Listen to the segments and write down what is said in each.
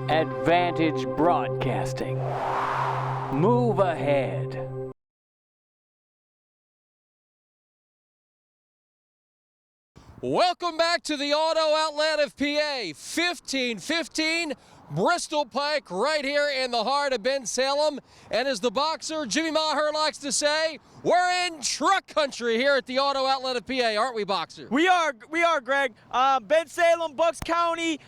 Advantage Broadcasting. Move ahead. Welcome back to the Auto Outlet of PA, 1515 Bristol Pike, right here in the heart of Ben Salem. And as the boxer Jimmy Maher likes to say, we're in truck country here at the Auto Outlet of PA, aren't we, boxer? We are, Greg. Ben Salem, Bucks County.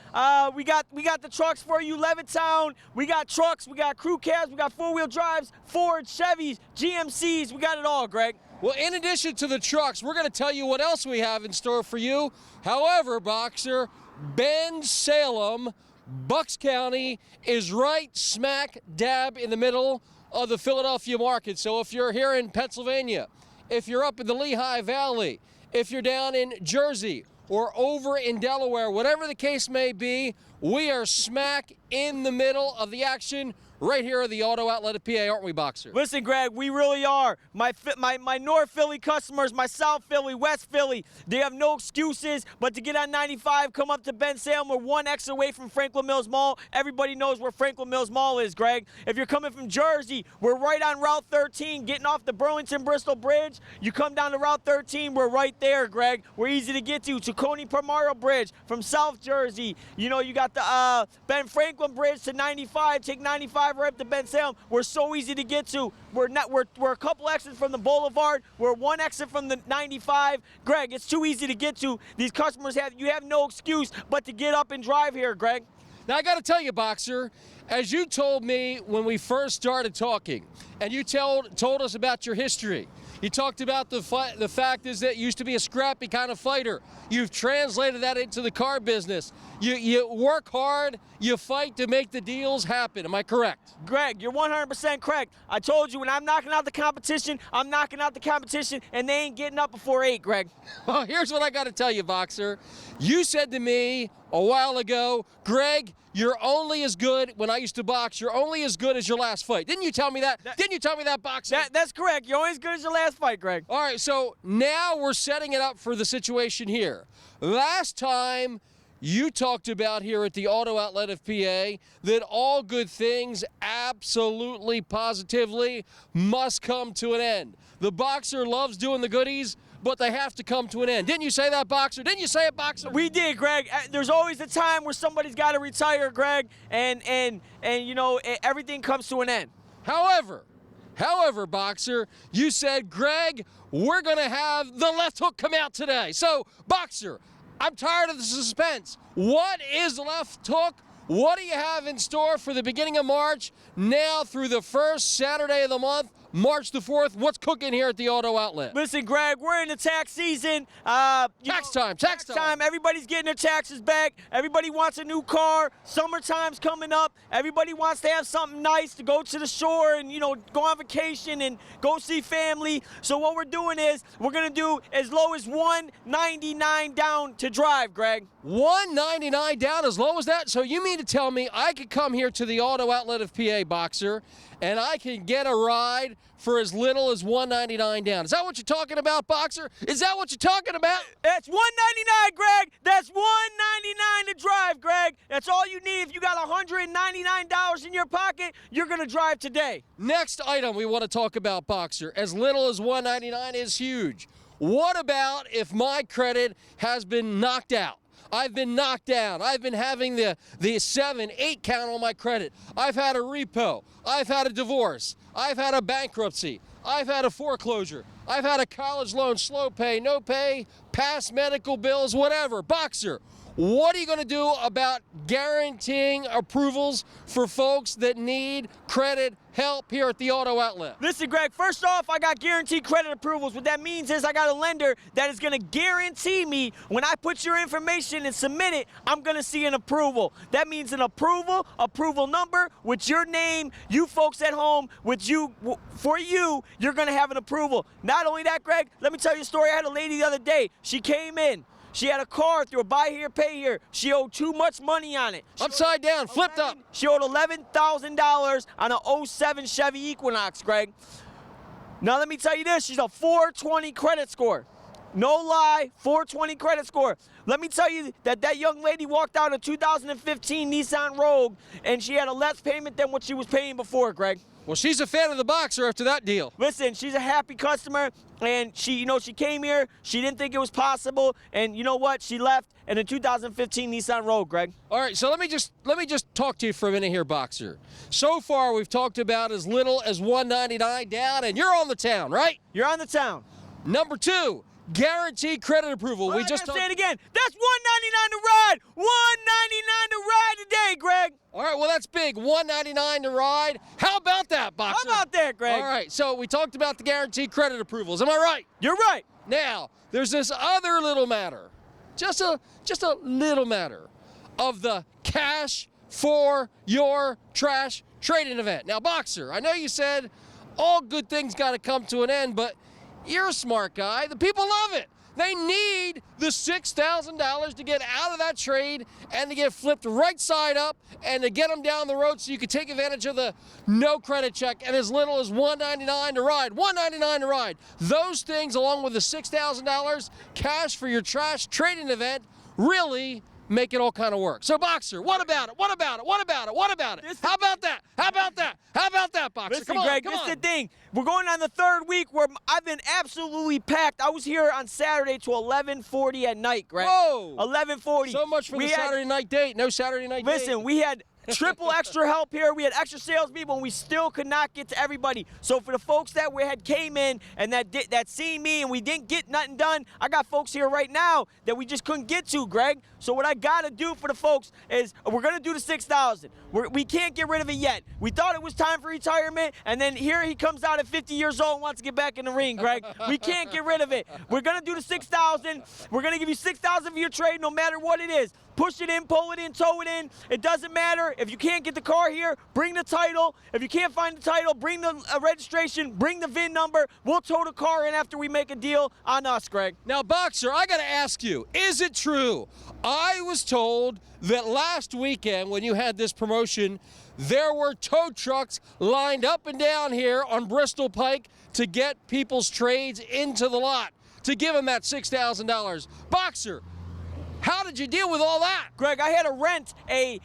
We got the trucks for you. Levittown. We got trucks. We got crew cabs. We got four-wheel drives, Ford, Chevys, GMCs. We got it all, Greg. Well, in addition to the trucks, we're going to tell you what else we have in store for you. However, boxer, Ben Salem, Bucks County is right smack dab in the middle of the Philadelphia market. So if you're here in Pennsylvania, if you're up in the Lehigh Valley, if you're down in Jersey or over in Delaware, whatever the case may be, we are smack in the middle of the action right here at the Auto Outlet of PA, aren't we, boxer? Listen, Greg, we really are. My North Philly customers, my South Philly, West Philly, they have no excuses but to get on 95, come up to Ben Salem. We're 1X away from Franklin Mills Mall. Everybody knows where Franklin Mills Mall is, Greg. If you're coming from Jersey, we're right on Route 13, getting off the Burlington-Bristol Bridge. You come down to Route 13, we're right there, Greg. We're easy to get to. Tacony-Primaro Bridge from South Jersey. You know, you got the Ben Franklin Bridge to 95, take 95 right up to Ben Salem. We're so easy to get to. We're a couple exits from the Boulevard. We're one exit from the 95. Greg, it's too easy to get to. These customers have no excuse but to get up and drive here, Greg. Now I got to tell you, boxer, as you told me when we first started talking, and you told us about your history. You talked about the fact is that you used to be a scrappy kind of fighter. You've translated that into the car business. You work hard, you fight to make the deals happen. Am I correct? Greg, you're 100% correct. I told you when I'm knocking out the competition, I'm knocking out the competition, and they ain't getting up before 8, Greg. Well, here's what I got to tell you, boxer. You said to me a while ago, Greg, you're only as good, when I used to box, you're only as good as your last fight. Didn't you tell me that? Didn't you tell me that, boxer? That's correct. You're only as good as your last fight, Greg. All right, so now we're setting it up for the situation here. Last time you talked about here at the Auto Outlet of PA that all good things absolutely, positively must come to an end. The boxer loves doing the goodies, but they have to come to an end. Didn't you say that, boxer? Didn't you say it, boxer? We did, Greg. There's always a time where somebody's got to retire, Greg, and you know, everything comes to an end. However, boxer, you said, Greg, we're going to have the left hook come out today. So, boxer, I'm tired of the suspense. What is left hook? What do you have in store for the beginning of March, now through the first Saturday of the month, March the 4th? What's cooking here at the Auto Outlet? Listen, Greg, we're in the tax season. Tax time. Everybody's getting their taxes back. Everybody wants a new car. Summertime's coming up. Everybody wants to have something nice to go to the shore and, you know, go on vacation and go see family. So what we're doing is we're going to do as low as $199 down to drive, Greg. $199 down, as low as that? So you mean to tell me I could come here to the Auto Outlet of PA, boxer, and I can get a ride for as little as $199 down? Is that what you're talking about, boxer? Is that what you're talking about? That's $199, Greg. That's $199 to drive, Greg. That's all you need. If you got $199 in your pocket, you're going to drive today. Next item we want to talk about, boxer. As little as $199 is huge. What about if my credit has been knocked out? I've been knocked down. I've been having the 7, 8 count on my credit. I've had a repo. I've had a divorce. I've had a bankruptcy. I've had a foreclosure. I've had a college loan, slow pay, no pay, past medical bills, whatever. Boxer, what are you going to do about guaranteeing approvals for folks that need credit help here at the Auto Outlet? Listen, Greg, first off, I got guaranteed credit approvals. What that means is I got a lender that is going to guarantee me when I put your information and submit it, I'm going to see an approval. That means an approval number with your name, you folks at home, with you, for you, you're going to have an approval. Not only that, Greg, let me tell you a story. I had a lady the other day. She came in. She had a car through a buy here, pay here. She owed too much money on it. Upside down, flipped up. She owed $11,000 on an 07 Chevy Equinox, Greg. Now let me tell you this, she's a 420 credit score. No lie, 420 credit score. Let me tell you that young lady walked out a 2015 Nissan Rogue, and she had a less payment than what she was paying before, Greg. Well, she's a fan of the Boxer after that deal. Listen, she's a happy customer, and she came here. She didn't think it was possible, and you know what? She left in a 2015 Nissan Rogue, Greg. All right, so let me just talk to you for a minute here, Boxer. So far, we've talked about as little as $199 down, and you're on the town, right? You're on the town. Number 2, guaranteed credit approval. Well, I gotta say it again. That's $199 to ride. $199 to ride today, Greg. All right, well, that's big. $199 to ride. How about that, Boxer? How about that, Greg? All right, so we talked about the guaranteed credit approvals. Am I right? You're right. Now, there's this other little matter, just a little matter of the cash for your trash trading event. Now, Boxer, I know you said all good things got to come to an end, but you're a smart guy. The people love it. They need the $6,000 to get out of that trade and to get flipped right side up and to get them down the road so you can take advantage of the no credit check and as little as $199 to ride. $199 to ride. Those things, along with the $6,000 cash for your trash trading event, really make it all kind of work. So, Boxer, what about it? What about it? What about it? What about it? How about that? How about that? How about that, Boxer? Listen, come on, Greg, come this on. is the thing. We're going on the 3rd week where I've been absolutely packed. I was here on Saturday till 11:40 at night, Greg. Whoa. 11:40. So much for the Saturday night date. No Saturday night date. Listen, we had triple extra help here. We had extra salespeople, and we still could not get to everybody. So for the folks that came in and that seen me and we didn't get nothing done, I got folks here right now that we just couldn't get to, Greg. So what I got to do for the folks is we're going to do the $6,000. We can't get rid of it yet. We thought it was time for retirement, and then here he comes out at 50 years old and wants to get back in the ring, Greg. We can't get rid of it. We're going to do the $6,000. We're going to give you $6,000 for your trade no matter what it is. Push it in, pull it in, tow it in. It doesn't matter. If you can't get the car here, bring the title. If you can't find the title, bring the registration, bring the VIN number. We'll tow the car in after we make a deal on us, Greg. Now, Boxer, I got to ask you, is it true? I was told that last weekend when you had this promotion, there were tow trucks lined up and down here on Bristol Pike to get people's trades into the lot, to give them that $6,000. Boxer, how did you deal with all that? Greg, I had to rent a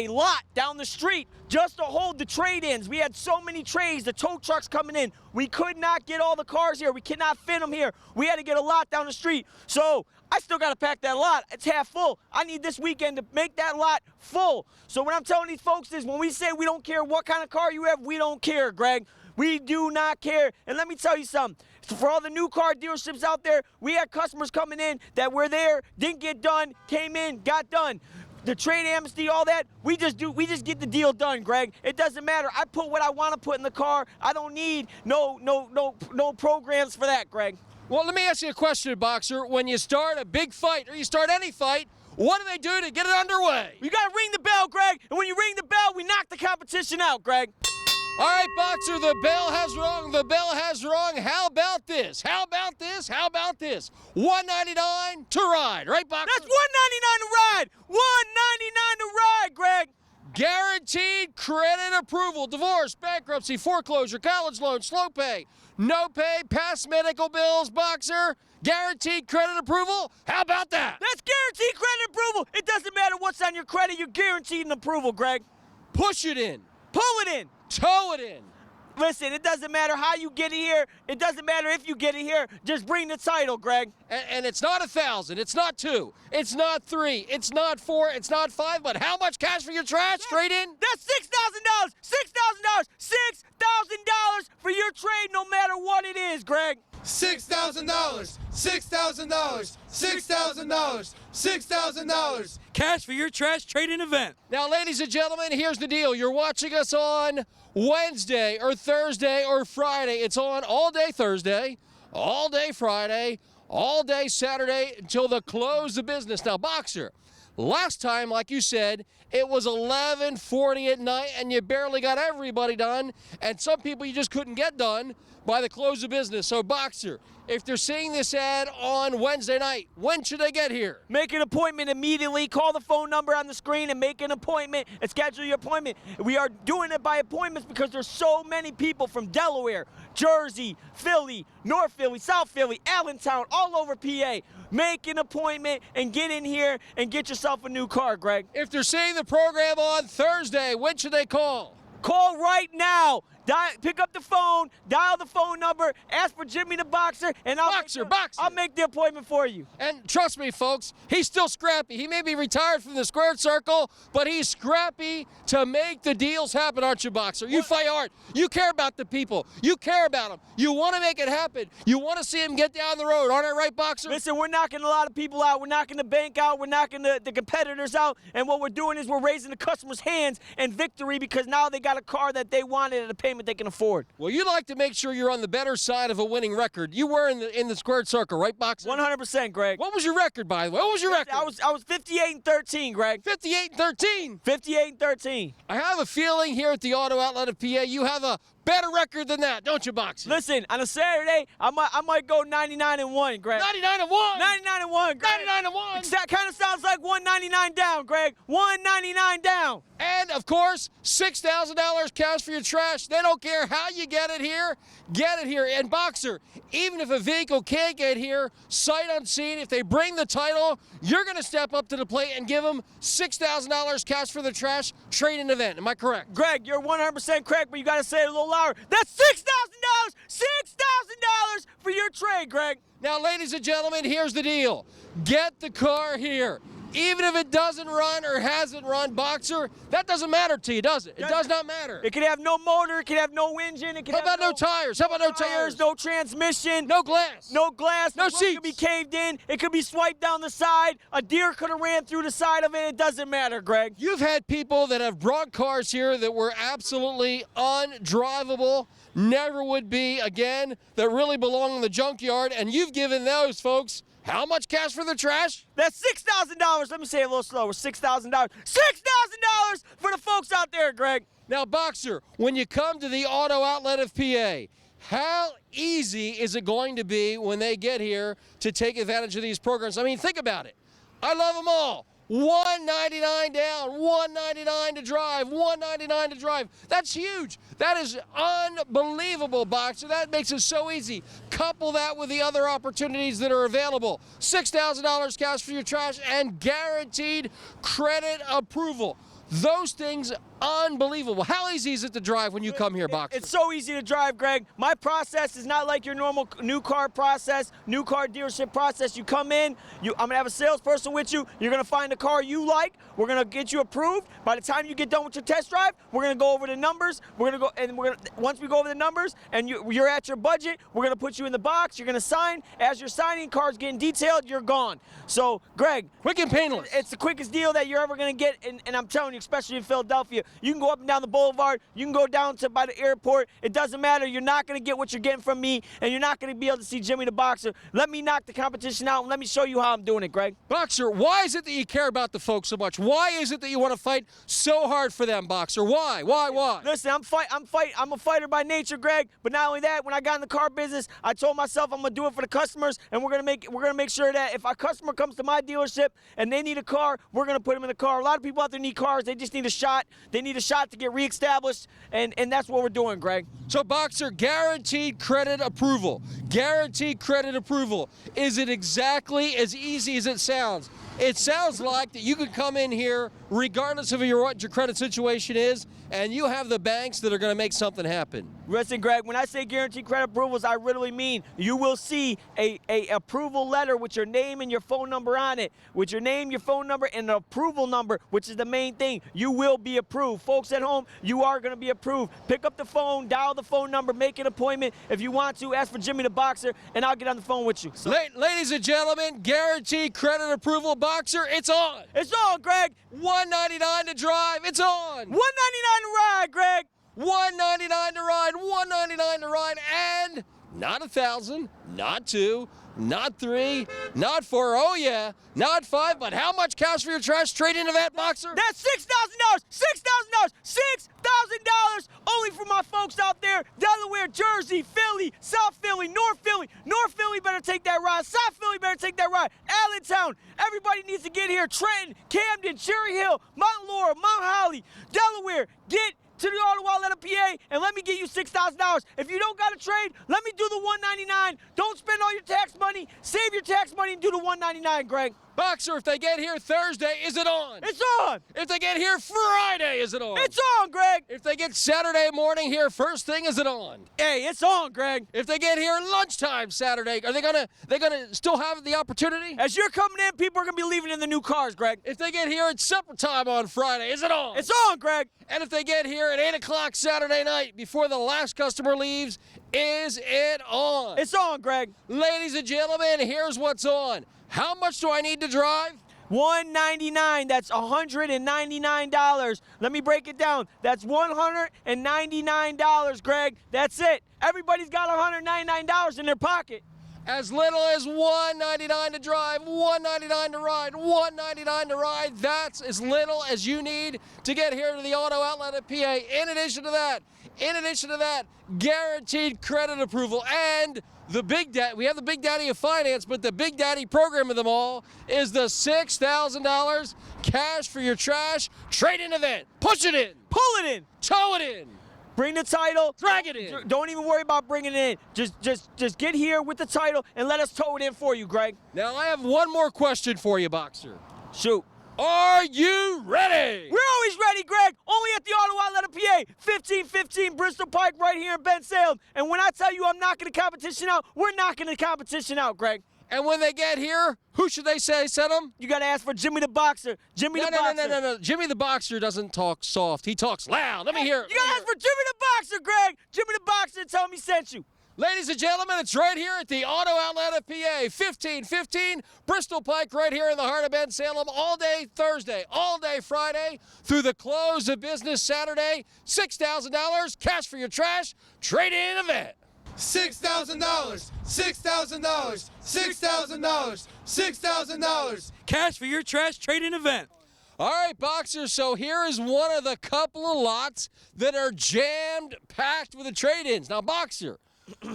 lot down the street just to hold the trade-ins. We had so many trades, the tow trucks coming in. We could not get all the cars here. We could not fit them here. We had to get a lot down the street. So I still got to pack that lot. It's half full. I need this weekend to make that lot full. So what I'm telling these folks is when we say we don't care what kind of car you have, we don't care, Greg. We do not care. And let me tell you something. For all the new car dealerships out there, we had customers coming in that were there, didn't get done, came in, got done. The trade amnesty, all that, we just get the deal done, Greg. It doesn't matter. I put what I want to put in the car. I don't need no programs for that, Greg. Well, let me ask you a question, Boxer. When you start a big fight or you start any fight, what do they do to get it underway? You got to ring the bell, Greg. And when you ring the bell, we knock the competition out, Greg. All right, Boxer, the bell has rung. The bell has rung. How about this? How about this? How about this? $199 to ride, right, Boxer? That's $199 to ride. $199 to ride, Greg. Guaranteed credit approval, divorce, bankruptcy, foreclosure, college loan, slow pay, no pay, past medical bills, Boxer. Guaranteed credit approval? How about that? That's guaranteed credit approval. It doesn't matter what's on your credit. You're guaranteed an approval, Greg. Push it in. Pull it in. Tow it in. Listen, it doesn't matter how you get it here. It doesn't matter if you get it here. Just bring the title, Greg. And it's not 1,000. It's not 2. It's not 3. It's not 4. It's not 5. But how much cash for your trash? Straight in? That's $6,000. $6,000. $6,000 for your trade, no matter what it is, Greg. $6,000. $6,000. $6,000. $6,000. Cash for your trash trading event. Now, ladies and gentlemen, here's the deal. You're watching us on Wednesday or Thursday or Friday. It's on all day Thursday, all day Friday, all day Saturday until the close of business. Now, Boxer, last time, like you said, it was 11:40 at night and you barely got everybody done, and some people you just couldn't get done by the close of business. So, Boxer, if they're seeing this ad on Wednesday night, when should they get here? Make an appointment immediately. Call the phone number on the screen and make an appointment and schedule your appointment. We are doing it by appointments because there's so many people from Delaware, Jersey, Philly, North Philly, South Philly, Allentown, all over PA. Make an appointment and get in here and get yourself a new car, Greg. If they're seeing the program on Thursday, when should they call? Call right now. Pick up the phone, dial the phone number, ask for Jimmy the Boxer, and I'll make the appointment for you. And trust me, folks, he's still scrappy. He may be retired from the squared circle, but he's scrappy to make the deals happen, aren't you, Boxer? You fight hard. You care about the people. You care about them. You want to make it happen. You want to see him get down the road. Aren't I right, Boxer? Listen, we're knocking a lot of people out. We're knocking the bank out. We're knocking the competitors out. And what we're doing is we're raising the customer's hands in victory because now they got a car that they wanted at a payment they can afford. Well, you like to make sure you're on the better side of a winning record. You were in the squared circle, right, Boxer? 100%, Greg. What was your record, by the way? What was your record? I was 58-13, Greg. 58-13. 58-13. I have a feeling here at the Auto Outlet of PA, you have a better record than that, don't you, Boxer? Listen, on a Saturday, I might go 99-1, Greg. 99-1. 99-1, Greg. 99-1. That kind of sounds like 199 down, Greg. 199 down. And, of course, $6,000 cash for your trash. They don't care how you get it here. Get it here. And, Boxer, even if a vehicle can't get here, sight unseen, if they bring the title, you're going to step up to the plate and give them $6,000 cash for the trash trade-in event. Am I correct? Greg, you're 100% correct, but you got to say it a little louder. That's $6,000! $6,000 for your trade, Greg. Now, ladies and gentlemen, here's the deal. Get the car here. Even if it doesn't run or hasn't run, Boxer, that doesn't matter to you, does it? It does not matter. It could have no motor. It could have no engine. It could How have about no tires? How about no tires? No transmission. No glass. No glass. No The roof seats. could be caved in. It could be swiped down the side. A deer could have ran through the side of it. It doesn't matter, Greg. You've had people that have brought cars here that were absolutely undrivable, never would be again, that really belong in the junkyard, and you've given those folks how much cash for the trash? That's $6,000. Let me say it a little slower. $6,000. $6,000 for the folks out there, Greg. Now, Boxer, when you come to the Auto Outlet of PA, how easy is it going to be when they get here to take advantage of these programs? I mean, think about it. I love them all. $199 down, $199 to drive, $199 to drive. That's huge. That is unbelievable, Boxer. That makes it so easy. Couple that with the other opportunities that are available. $6,000 cash for your trash and guaranteed credit approval. Those things, unbelievable. How easy is it to drive when you come here, Boxer? It's so easy to drive, Greg. My process is not like your normal new car process, new car dealership process. You come in, I'm going to have a salesperson with you. You're going to find a car you like. We're going to get you approved. By the time you get done with your test drive, we're going to go over the numbers. Once we go over the numbers and you're at your budget, we're going to put you in the box. You're going to sign. As you're signing, car's getting detailed, you're gone. So, Greg. Quick and painless. It's the quickest deal that you're ever going to get, and I'm telling you, especially in Philadelphia. You can go up and down the boulevard. You can go down to by the airport. It doesn't matter. You're not going to get what you're getting from me, and you're not going to be able to see Jimmy the Boxer. Let me knock the competition out, and let me show you how I'm doing it, Greg. Boxer, why is it that you care about the folks so much? Why is it that you want to fight so hard for them, Boxer? Why? Why? Listen, I'm a fighter by nature, Greg. But not only that, when I got in the car business, I told myself I'm gonna do it for the customers, and we're gonna make sure that if a customer comes to my dealership and they need a car, we're gonna put them in the car. A lot of people out there need cars. They just need a shot. They need a shot to get reestablished, and that's what we're doing, Greg. So, Boxer, guaranteed credit approval. Guaranteed credit approval. Is it exactly as easy as it sounds? It sounds like that you could come in here regardless of what your credit situation is, and you have the banks that are going to make something happen. Listen, Greg, when I say guaranteed credit approvals, I literally mean you will see a approval letter with your name and your phone number on it. With your name, your phone number, and the approval number, which is the main thing. You will be approved. Folks at home, you are going to be approved. Pick up the phone, dial the phone number, make an appointment. If you want to, ask for Jimmy the Boxer, and I'll get on the phone with you. So, ladies and gentlemen, guaranteed credit approval, Boxer, it's on. It's on, Greg. $199 to drive, it's on. $199 to ride, Greg. $199 to ride, $199 to ride, and not 1,000, not 2, not 3, not 4, oh yeah, not 5, but how much cash for your trash trade-in event, Boxer? That's $6,000, $6,000, $6,000 only for my folks out there. Delaware, Jersey, Philly, South Philly, North Philly. North Philly better take that ride. South Philly better take that ride. Allentown, everybody needs to get here. Trenton, Camden, Cherry Hill, Mount Laurel, Mount Holly, Delaware, get to the auto outlet of PA and let me get you $6,000. If you don't got a trade, let me do the $199. Don't spend all your tax money. Save your tax money and do the $199, Greg. Boxer, if they get here Thursday, is it on? It's on. If they get here Friday, is it on? It's on, Greg. If they get Saturday morning here first thing, is it on? Hey, it's on, Greg. If they get here lunchtime Saturday, are they gonna still have the opportunity? As you're coming in, people are going to be leaving in the new cars, Greg. If they get here at supper time on Friday, is it on? It's on, Greg. And if they get here at 8 o'clock Saturday night before the last customer leaves, is it on? It's on, Greg. Ladies and gentlemen, here's what's on. How much do I need to drive? $199. That's $199. Let me break it down. That's $199, Greg. That's it. Everybody's got $199 in their pocket. As little as $199 to drive, $199 to ride, $199 to ride. That's as little as you need to get here to the auto outlet at PA. In addition to that, guaranteed credit approval and the big daddy. We have the big daddy of finance, but the big daddy program of them all is the $6,000 cash for your trash trade-in event. Push it in, Pull it in. tow it in. Bring the title. Drag it in. Don't even worry about bringing it in. Just get here with the title and let us tow it in for you, Greg. Now, I have one more question for you, Boxer. Shoot. Are you ready? We're always ready, Greg. Only at the auto outlet of PA. 1515 Bristol Pike right here in Bensalem. And when I tell you I'm knocking the competition out, we're knocking the competition out, Greg. And when they get here, who should they say sent them? You got to ask for Jimmy the Boxer. Jimmy the Boxer. No. Jimmy the Boxer doesn't talk soft. He talks loud. Let me hear it. You got to ask for Jimmy the Boxer, Greg. Jimmy the Boxer, tell him he sent you. Ladies and gentlemen, it's right here at the Auto Outlet of PA. 1515 Bristol Pike right here in the heart of Bensalem. All day Thursday, all day Friday, through the close of business Saturday. $6,000 cash for your trash trade-in event. $6,000, $6,000, $6,000, $6,000. Cash for your trash trade-in event. All right, Boxer, so here is one of the couple of lots that are jammed, packed with the trade-ins. Now, Boxer,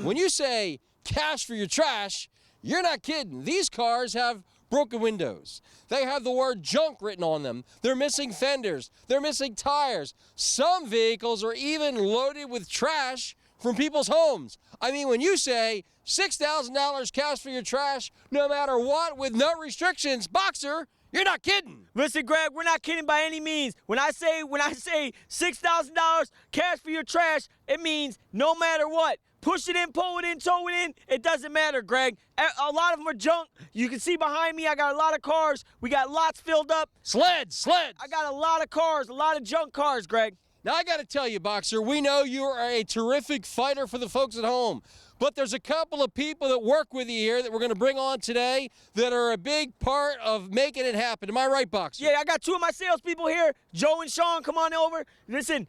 when you say cash for your trash, you're not kidding. These cars have broken windows. They have the word junk written on them. They're missing fenders. They're missing tires. Some vehicles are even loaded with trash from people's homes. I mean, when you say $6,000 cash for your trash, no matter what, with no restrictions, Boxer, you're not kidding. Listen, Greg, we're not kidding by any means. When I say $6,000 cash for your trash, it means no matter what. Push it in, pull it in, tow it in. It doesn't matter, Greg. A lot of them are junk. You can see behind me, I got a lot of cars. We got lots filled up. Sleds. I got a lot of cars, a lot of junk cars, Greg. Now, I got to tell you, Boxer, we know you are a terrific fighter for the folks at home. But there's a couple of people that work with you here that we're going to bring on today that are a big part of making it happen. Am I right, Boxer? Yeah, I got two of my salespeople here. Joe and Sean, come on over. Listen.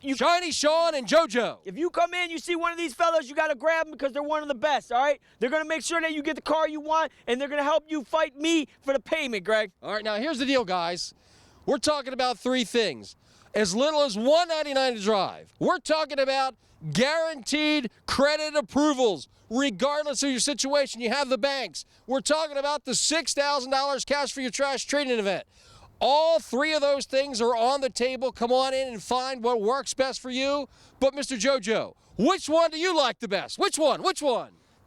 Shiny Sean and JoJo. If you come in, you see one of these fellas, you got to grab them because they're one of the best, all right? They're going to make sure that you get the car you want, and they're going to help you fight me for the payment, Greg. All right, now here's the deal, guys. We're talking about three things. As little as $199 to drive. We're talking about guaranteed credit approvals, regardless of your situation. You have the banks. We're talking about the $6,000 cash for your trash trade-in event. All three of those things are on the table. Come on in and find what works best for you. But Mr. JoJo, which one do you like the best? Which one?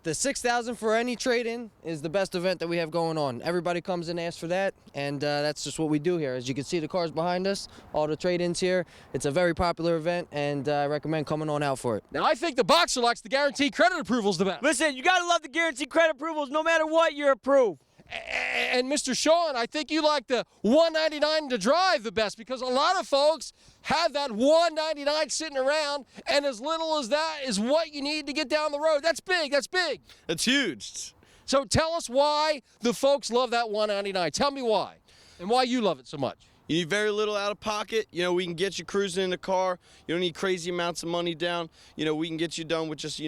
The $6,000 for any trade-in is the best event that we have going on. Everybody comes and asks for that, and that's just what we do here. As you can see, the cars behind us, all the trade-ins here. It's a very popular event, and I recommend coming on out for it. Now, I think the Boxer likes the guaranteed credit approvals the best. Listen, you got to love the guaranteed credit approvals. No matter what, you're approved. And Mr. Sean, I think you like the $199 to drive the best because a lot of folks have that $199 sitting around, and as little as that is what you need to get down the road. That's big. That's huge. So tell us why the folks love that $199. Tell me why and why you love it so much. You need very little out of pocket. You know, we can get you cruising in the car. You don't need crazy amounts of money down. You know, we can get you done with just,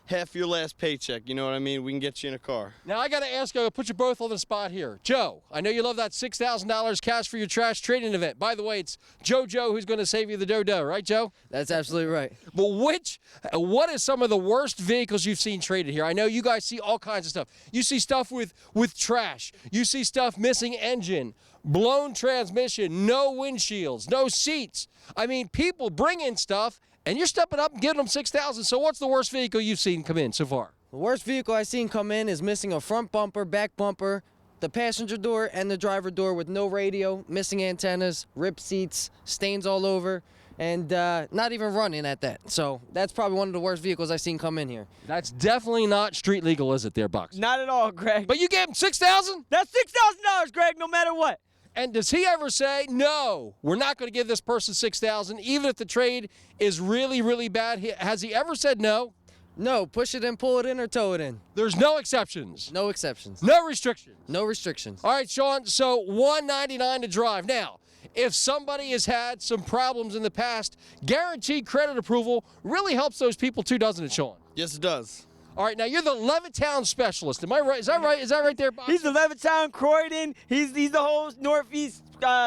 half your last paycheck. You know what I mean? We can get you in a car. Now, I got to ask you, I'll put you both on the spot here. Joe, I know you love that $6,000 cash for your trash trading event. By the way, it's JoJo who's going to save you the dough, right, Joe? That's absolutely right. But what is some of the worst vehicles you've seen traded here? I know you guys see all kinds of stuff. You see stuff with trash. You see stuff missing engine, blown transmission, no windshields, no seats. I mean, people bring in stuff, and you're stepping up and giving them $6,000. So what's the worst vehicle you've seen come in so far? The worst vehicle I've seen come in is missing a front bumper, back bumper, the passenger door, and the driver door with no radio, missing antennas, ripped seats, stains all over, and not even running at that. So that's probably one of the worst vehicles I've seen come in here. That's definitely not street legal, is it there, Bucks? Not at all, Greg. But you gave him $6,000? That's $6,000, Greg, no matter what. And does he ever say, no, we're not going to give this person $6,000, even if the trade is really, really bad? Has he ever said no? No, push it in, pull it in, or tow it in. There's no exceptions. No exceptions. No restrictions. No restrictions. All right, Sean, so $199 to drive. Now, if somebody has had some problems in the past, guaranteed credit approval really helps those people too, doesn't it, Sean? Yes, it does. All right, now you're the Levittown specialist. Am I right? Is that right? Is that right there, Bob? He's the Levittown, Croydon. He's the whole Northeast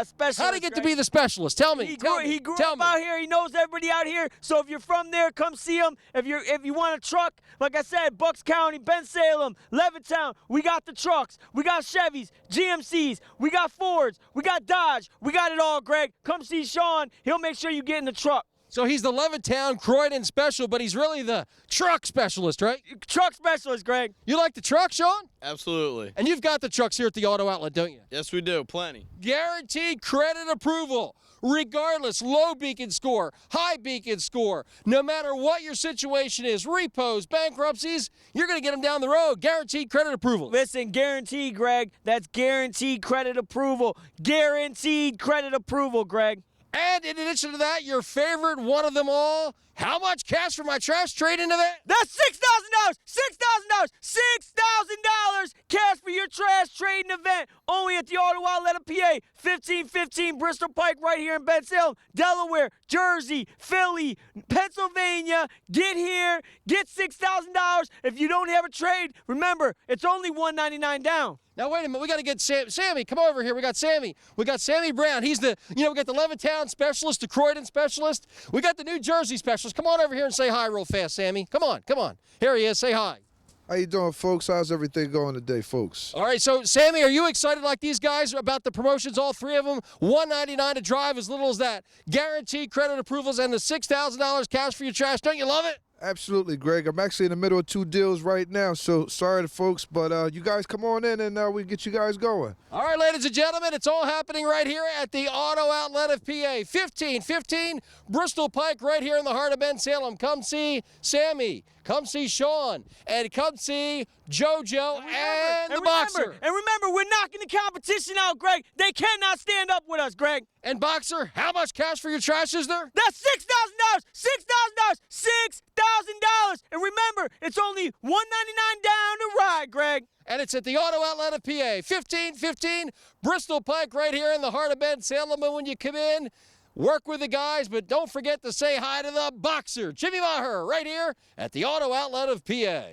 specialist. How did he get to Greg. be the specialist? Tell me. He Tell grew, me. he grew Tell up me. out here. He knows everybody out here. So if you're from there, come see him. If you want a truck, like I said, Bucks County, Bensalem, Levittown, we got the trucks. We got Chevys, GMCs, we got Fords, we got Dodge. We got it all, Greg. Come see Sean. He'll make sure you get in the truck. So he's the Levittown Croydon special, but he's really the truck specialist, right? Truck specialist, Greg. You like the truck, Sean? Absolutely. And you've got the trucks here at the auto outlet, don't you? Yes, we do. Plenty. Guaranteed credit approval, regardless, low beacon score, high beacon score, no matter what your situation is, repos, bankruptcies, you're going to get them down the road. Guaranteed credit approval. Listen, guaranteed, Greg. That's guaranteed credit approval. Guaranteed credit approval, Greg. And in addition to that, your favorite one of them all, how much cash for my trash trading event? That's $6,000. $6,000. $6,000 cash for your trash trading event. Only at the Auto Outlet of PA. 1515 Bristol Pike right here in Bensalem, Delaware, Jersey, Philly, Pennsylvania. Get here. Get $6,000. If you don't have a trade, remember, it's only $199 down. Now, wait a minute. We got to get Sammy. Come over here. We got Sammy. We got Sammy Brown. He's the, we got the Levittown specialist, the Croydon specialist. We got the New Jersey specialist. Come on over here and say hi real fast, Sammy. Come on. Come on. Here he is. Say hi. How you doing, folks? How's everything going today, folks? All right. So, Sammy, are you excited like these guys about the promotions, all three of them? $199 to drive, as little as that. Guaranteed credit approvals and the $6,000 cash for your trash. Don't you love it? Absolutely, Greg. I'm actually in the middle of 2 deals right now, so sorry to folks, but you guys come on in and we get you guys going. All right, ladies and gentlemen, it's all happening right here at the Auto Outlet of PA. 1515 Bristol Pike right here in the heart of Bensalem. Come see Sammy. Come see Sean. And come see JoJo and the Boxer. And remember, we're knocking the competition out, Greg. They cannot stand up with us, Greg. And Boxer, how much cash for your trash is there? That's $6,000. $6,000. $6,000. And remember, it's only $199 down to ride, Greg. And it's at the Auto Outlet of PA. 1515 Bristol Pike right here in the heart of Bensalem. And when you come in, work with the guys, but don't forget to say hi to the Boxer, Jimmy Maher, right here at the Auto Outlet of PA.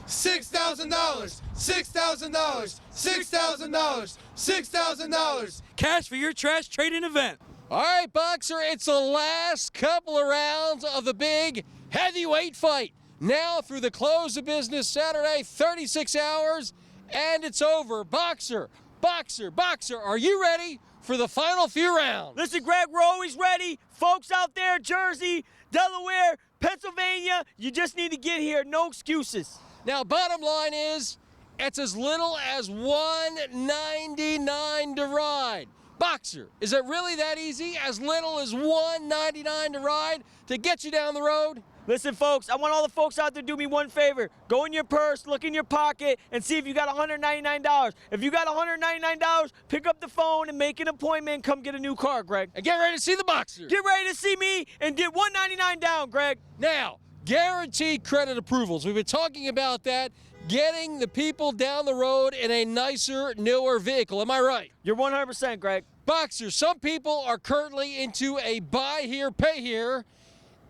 $6,000, $6,000, $6,000, $6,000. Cash for your trash trading event. All right, Boxer, it's the last couple of rounds of the big heavyweight fight. Now through the close of business Saturday, 36 hours, and it's over. Boxer, are you ready for the final few rounds? Listen, Greg, we're always ready. Folks out there, Jersey, Delaware, Pennsylvania, you just need to get here. No excuses. Now, bottom line is, it's as little as $199 to ride. Boxer, is it really that easy? As little as $199 to ride to get you down the road? Listen, folks, I want all the folks out there to do me one favor. Go in your purse, look in your pocket, and see if you got $199. If you got $199, pick up the phone and make an appointment and come get a new car, Greg. And get ready to see the Boxer. Get ready to see me and get $199 down, Greg. Now, guaranteed credit approvals. We've been talking about that, getting the people down the road in a nicer, newer vehicle. Am I right? You're 100%, Greg. Boxer, some people are currently into a buy here, pay here.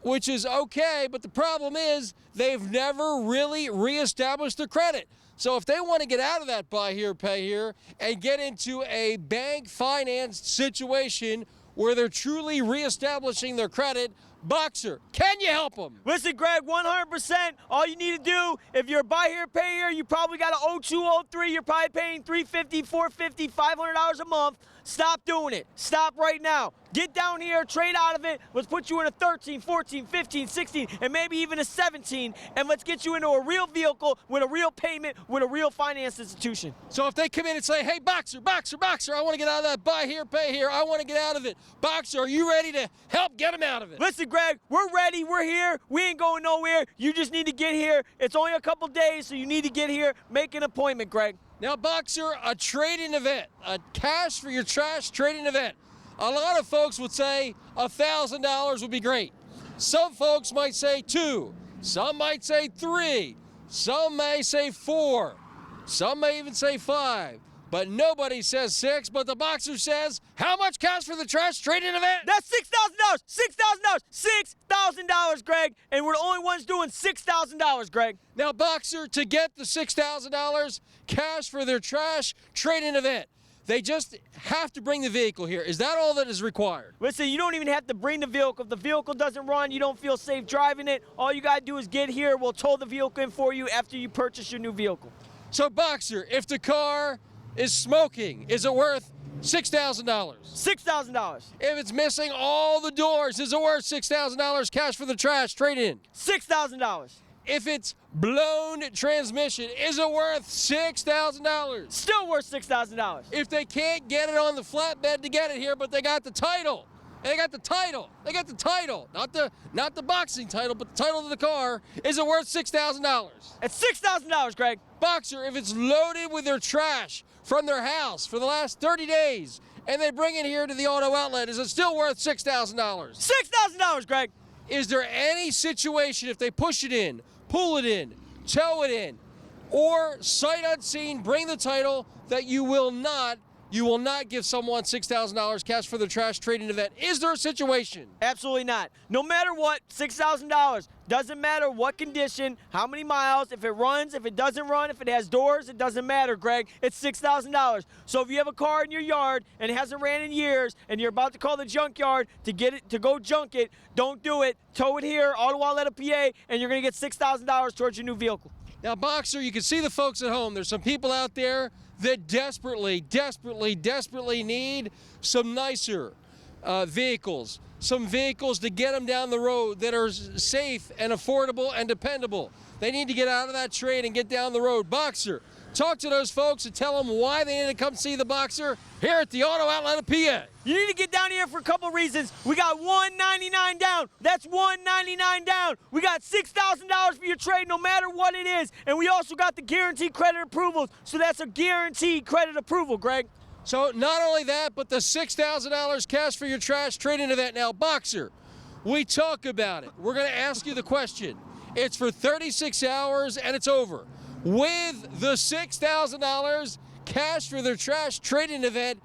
which is okay, but the problem is they've never really reestablished their credit. So if they want to get out of that buy here, pay here, and get into a bank financed situation where they're truly reestablishing their credit, Boxer, can you help them? Listen, Greg, 100%. All you need to do, if you're buy here, pay here, you probably got a 02, 03, you're probably paying $350, $450, $500 a month. Stop doing it. Stop right now. Get down here, trade out of it. Let's put you in a 13, 14, 15, 16, and maybe even a 17, and let's get you into a real vehicle with a real payment with a real finance institution. So if they come in and say, hey, Boxer, I want to get out of that buy here, pay here, I want to get out of it. Boxer, are you ready to help get them out of it? Listen, Greg, we're ready. We're here. We ain't going nowhere. You just need to get here. It's only a couple days, so you need to get here. Make an appointment, Greg. Now, Boxer, a trading event, a cash for your trash trading event. A lot of folks would say $1,000 would be great. Some folks might say 2. Some might say 3. Some may say 4. Some may even say 5. But nobody says 6. But the Boxer says, how much cash for the trash trading event? That's $6,000. $6,000. $6,000, Greg. And we're the only ones doing $6,000, Greg. Now, Boxer, to get the $6,000 cash for their trash trading event, they just have to bring the vehicle here. Is that all that is required? Listen, you don't even have to bring the vehicle. If the vehicle doesn't run, you don't feel safe driving it, all you got to do is get here. We'll tow the vehicle in for you after you purchase your new vehicle. So, Boxer, if the car is smoking, is it worth $6,000? $6,000. If it's missing all the doors, is it worth $6,000 cash for the trash trade-in? $6,000. If it's blown transmission, is it worth $6,000? Still worth $6,000. If they can't get it on the flatbed to get it here, but they got the title. They got the title. Not the boxing title, but the title of the car. Is it worth $6,000? It's $6,000, Greg. Boxer, if it's loaded with their trash from their house for the last 30 days, and they bring it here to the auto outlet, is it still worth $6,000? $6,000, Greg. Is there any situation, if they push it in, pull it in, tow it in, or sight unseen, bring the title, that you will not give someone $6,000 cash for the trash trading event? Is there a situation? Absolutely not. No matter what, $6,000. Doesn't matter what condition, how many miles, if it runs, if it doesn't run, if it has doors, it doesn't matter, Greg. It's $6,000. So if you have a car in your yard and it hasn't ran in years and you're about to call the junkyard to get it, to go junk it, don't do it. Tow it here, Auto Outlet PA, and you're going to get $6,000 towards your new vehicle. Now, Boxer, you can see the folks at home. There's some people out there that desperately need some nicer vehicles. Some vehicles to get them down the road that are safe and affordable and dependable. They need to get out of that trade and get down the road. Boxer, talk to those folks and tell them why they need to come see the Boxer here at the Auto Outlet of PA. You need to get down here for a couple reasons. We got $199 down. That's $199 down. We got $6,000 for your trade no matter what it is. And we also got the guaranteed credit approvals. So that's a guaranteed credit approval, Greg. So not only that, but the $6,000 cash for your trash trade-in event. Now, Boxer, we talk about it. We're going to ask you the question. It's for 36 hours and it's over. With the $6,000 cash for their trash trade-in event,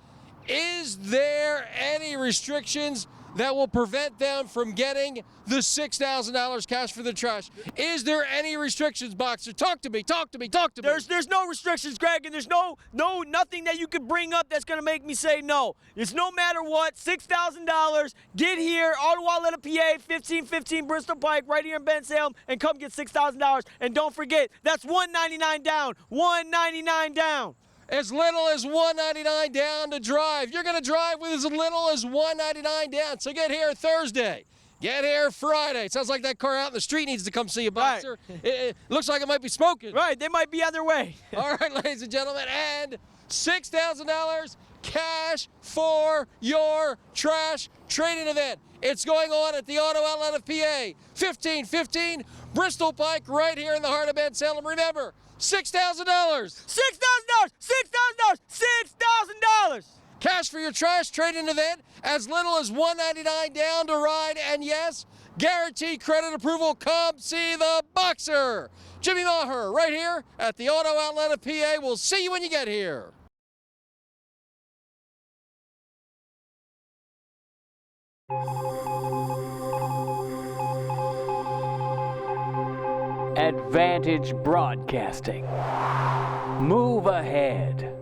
is there any restrictions that will prevent them from getting the $6,000 cash for the trash? Is there any restrictions, Boxer? Talk to me. There's no restrictions, Greg, and there's nothing that you could bring up that's going to make me say no. It's no matter what, $6,000. Get here, Auto Outlet of PA, 1515 Bristol Pike, right here in Ben Salem, and come get $6,000. And don't forget, that's $199 down. $199 down. As little as $199 down to drive. You're going to drive with as little as $199 down. So get here Thursday. Get here Friday. It sounds like that car out in the street needs to come see you, Boxer. Right. It looks like it might be smoking. Right, they might be on their way. All right, ladies and gentlemen, and $6,000 cash for your trash trading event. It's going on at the Auto Outlet of PA, 1515 Bristol Pike, right here in the heart of Ben Salem. Remember, $6,000. $6,000. Cash for your trash trading event, as little as $199 down to ride, and yes, guaranteed credit approval. Come see the Boxer. Jimmy Maher, right here at the Auto Outlet of PA. We'll see you when you get here. Advantage Broadcasting. Move ahead.